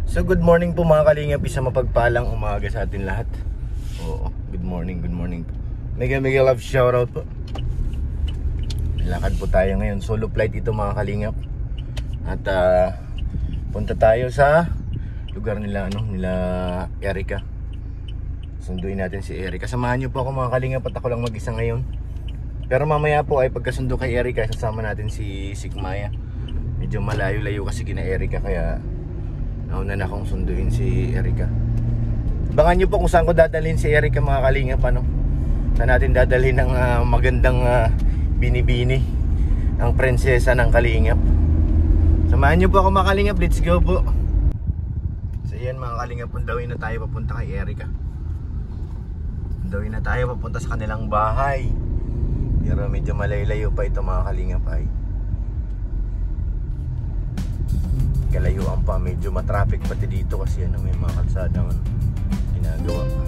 So good morning po mga kalingap, isang mapagpalang umaga sa atin lahat. Oo, good morning po. Mega love shoutout po. Lakad po tayo ngayon, solo flight ito mga kalingap. At punta tayo sa lugar nila Erica. Sunduin natin si Erica. Samahan niyo po ako mga kalingap at ako lang mag-isa ngayon. Pero mamaya po ay pagkasundo kay Erica, sasama natin si Sigmaya. Medyo malayo-layo kasi kina Erica, kaya nauna na akong sunduin si Erica. Abangan nyo po kung saan ko dadalhin si Erica mga kalingap. Saan natin dadalhin ng magandang binibini, ang prinsesa ng kalingap. Samahan nyo po ako mga kalingap, let's go po. So yan mga kalingap, pundawin na tayo papunta kay Erica. Pundawin na tayo papunta sa kanilang bahay. Pero medyo malayo pa ito mga kalingap ay. Kalayuan pa, medyo matraffic pati dito kasi may mga kalsadang ginagawa pa.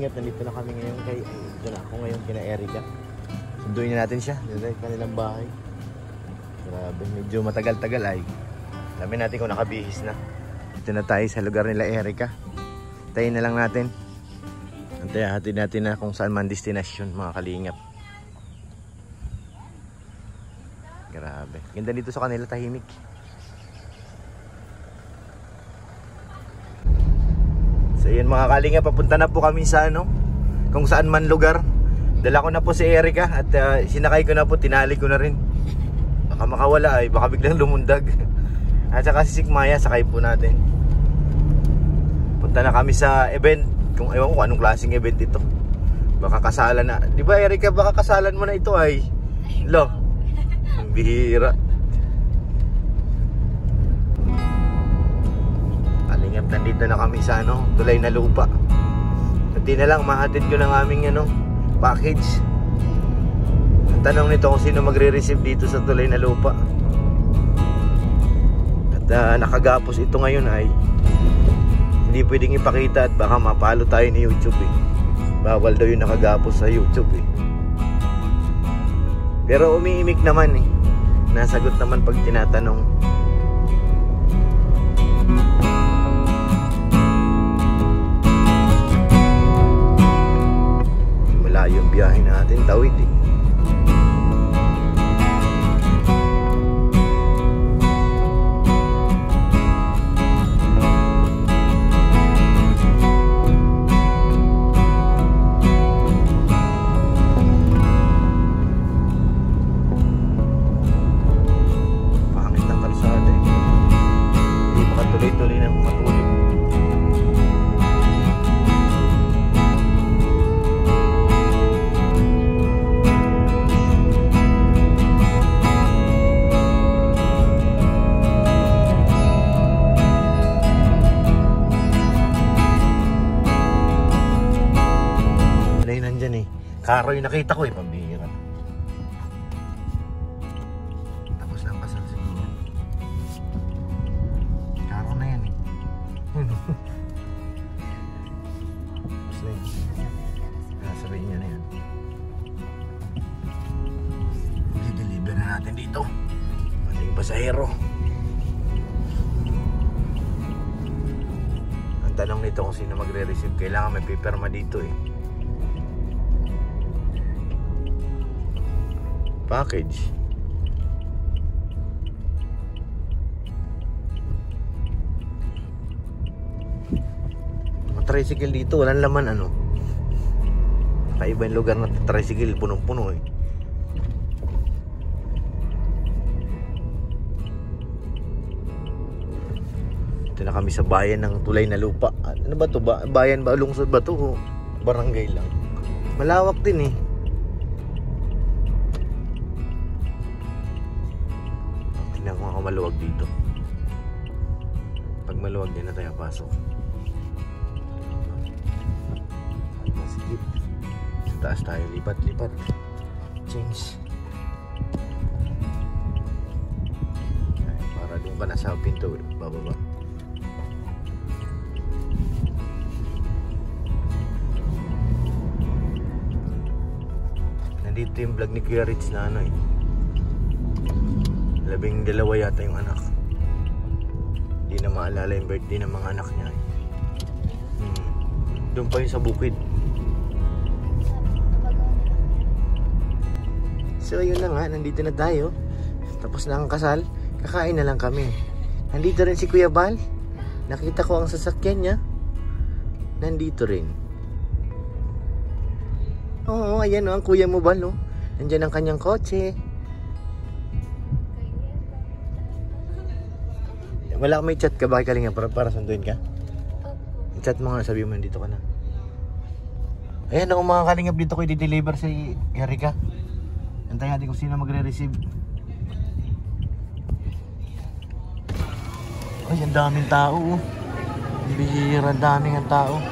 kalingap, nandito na kami ngayon kay, dito na ako ngayon kina Erica. Sunduin na natin siya, dito ay kanilang bahay. Grabe, medyo matagal-tagal ay. Alamin natin kung nakabihis na. Dito na tayo sa lugar nila Erica. Tayin na lang natin. Antayahatid natin na kung saan man destination mga kalingap. Grabe, ganda dito sa kanila, tahimik. So yun mga kalingap, papunta na po kami sa ano, kung saan man lugar. Dala ko na po si Erica at sinakay ko na po, tinali ko na rin. Baka makawala ay, baka biglang lumundag. At saka si Sikmaya, sakay po natin. Punta na kami sa event. Kung ewan ko anong klaseng event ito. Baka kasalan na. Di ba Erica, baka kasalan mo na ito ay. Lo, ang bihira. Kalingap, nandito na kami sa ano, Tulay na Lupa. Hindi na lang, mahatid ko ng aming ano, package. Ang tanong nito kung sino magre-receive dito sa Tulay na Lupa. At nakagapos ito ngayon ay hindi pwedeng ipakita at baka mapalo tayo ni YouTube eh. Bawal daw yung nakagapos sa YouTube eh. Pero umiimik naman eh. Nasagot naman pag tinatanong. Malayo yung biyahe natin, tawid eh. Karo yung nakita ko eh, pambihira. Tapos na ang kasal siguro. Karo na yan eh. Tapos na yun. Sasabihin niya na yan. I-deliver na natin dito. Maling pasahero. Ang tanong nito kung sino magre-receive, kailangan may pipirma dito eh. Package. Mga tricycle dito, walang laman ano. Kaiba yung lugar na tricycle, punong-puno eh. Ito na kami sa bayan ng Tulay na Lupa. Ano ba to ba? Bayan ba? Lungsod ba to? Barangay lang. Malawak din eh. Tingnan ko ako maluwag dito. Pag maluwag din na tayo pasok. Sige. Sa taas tayo, lipat-lipat. Change. Ay, para doon ka na sa pinto, bababa. Nandito yung vlog ni Kuya Rich na ano eh. 12 yata yung anak. Hindi na maalala yung birthday ng mga anak niya. Doon pa yung sa bukid. So yun na nga, nandito na tayo. Tapos na ang kasal. Kakain na lang kami. Nandito rin si Kuya Bal. Nakita ko ang sasakyan niya. Nandito rin. Oo, ayan o, ang kuya mo Bal o. Nandyan ang kanyang kotse. Wala may chat ka ba Kalinga para sunduin ka? I-chat mo nga, sabi mo dito ka na. Ayan ako mga Kalingap, dito ko i-deliver si Erica. Antayin natin kung sino magre-receive. Ay, ang daming tao oh. Bihira, daming ang tao.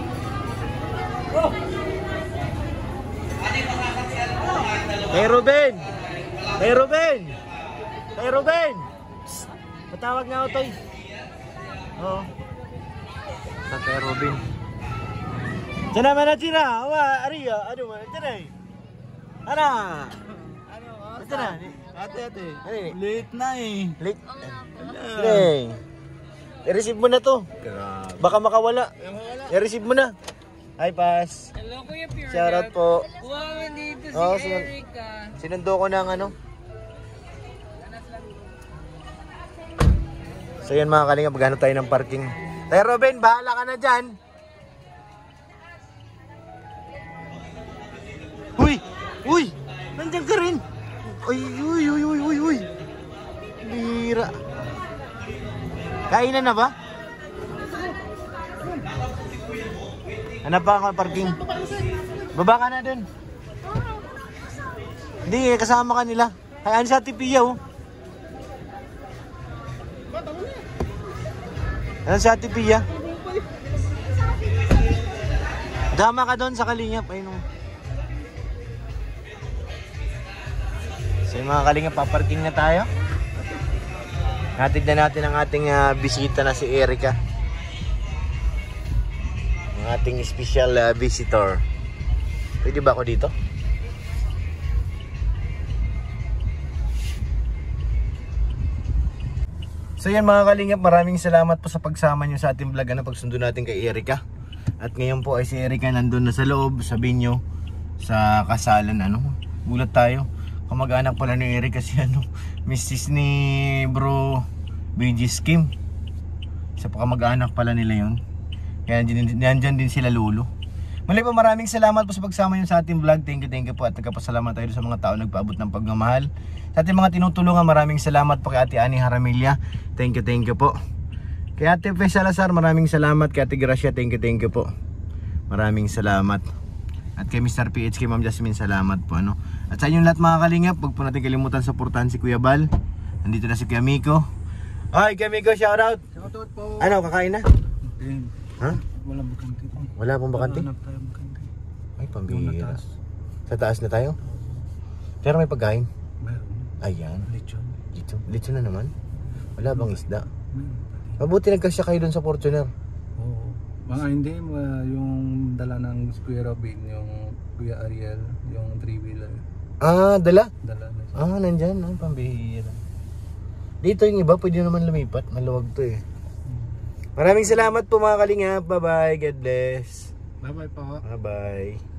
Hey Ruben! Hey Ruben! Hey Ruben! Psst. Patawag nga ako Toy. Oo. Sa Kay Ruben. Sana mana tira, wa Aria, aduh mana tira. Ana. Ano tira? Ate. Ano Late na eh. Late. Hey. I-receive mo na to. Grabe. Baka makawala. I-receive mo na. Hi, Pas. Hello, Kuya Pure. Shoutout po. Wow, nandito si Oh, Erica. Sinundo ko ng ano. So yan mga kalinga, maghanap tayo ng parking. Tayo Robin, bahala ka na dyan. Uy! Nandiyan ka rin. Uy. Bira. Kainan na ba? Hanap pa ako ng parking. Baba ka na dun. Hindi, kasama ka nila. Hayaan sa Ate Pia, oh. Ano sa Ate Pia? Dama ka doon sa Kalingap. Ayun, oh. So yung mga Kalingap, paparking na tayo. Hatid na natin ang ating bisita na si Erica. Ang ating special visitor. Pwede ba ako dito? So yan mga Kalingap, maraming salamat po sa pagsama nyo sa ating vlog na pagsundo natin kay Erica. At ngayon po ay si Erica nandun na sa loob, sa binyo, sa kasalan. Gulat tayo. Kamag-anak pala ni Erica si Mrs. ni Bro BG's Kim. Sa kamag-anak pala nila yun. Kaya nandyan din sila lolo. Muli po maraming salamat po sa pagsama nyo sa ating vlog. Thank you po at nagkapasalamat tayo sa mga tao nagpaabot ng pagmamahal. Sa ating mga tinutulungan, maraming salamat po kay Ate Ani Haramilla. Thank you po. Kay Ate Fe Salazar, maraming salamat. Kay Ate Gracia, thank you po. Maraming salamat. At kay Mr. PH, kay Ma'am Jasmine, salamat po. At sa inyong lahat mga Kalingap, huwag po natin kalimutan supportahan si Kuya Bal. Nandito na si Kuya Miko. Ay, Kuya Miko, shoutout. Shoutout po. Ano, kakain na? Ha? Wala bakante. Wala pong bakante? Hanap tayo bakante. Ay, pambihira. Sa taas na tayo? Pero may pagkain? Meron. Ayan. Lechon. Lechon na naman. Wala bang isda? Meron. Mabuti nagkasya kayo dun sa Fortuner. Oo. Mga hindi, yung dala ng Kuya Robin, yung Kuya Ariel, yung 3-wheeler. Ah, dala? Dala na siya. Ah, nandyan. Pambihira. Dito yung iba, pwede naman lumipat. Maluwag to eh. Maraming salamat po mga Kalingap. Bye-bye. God bless. Bye-bye po. Bye-bye.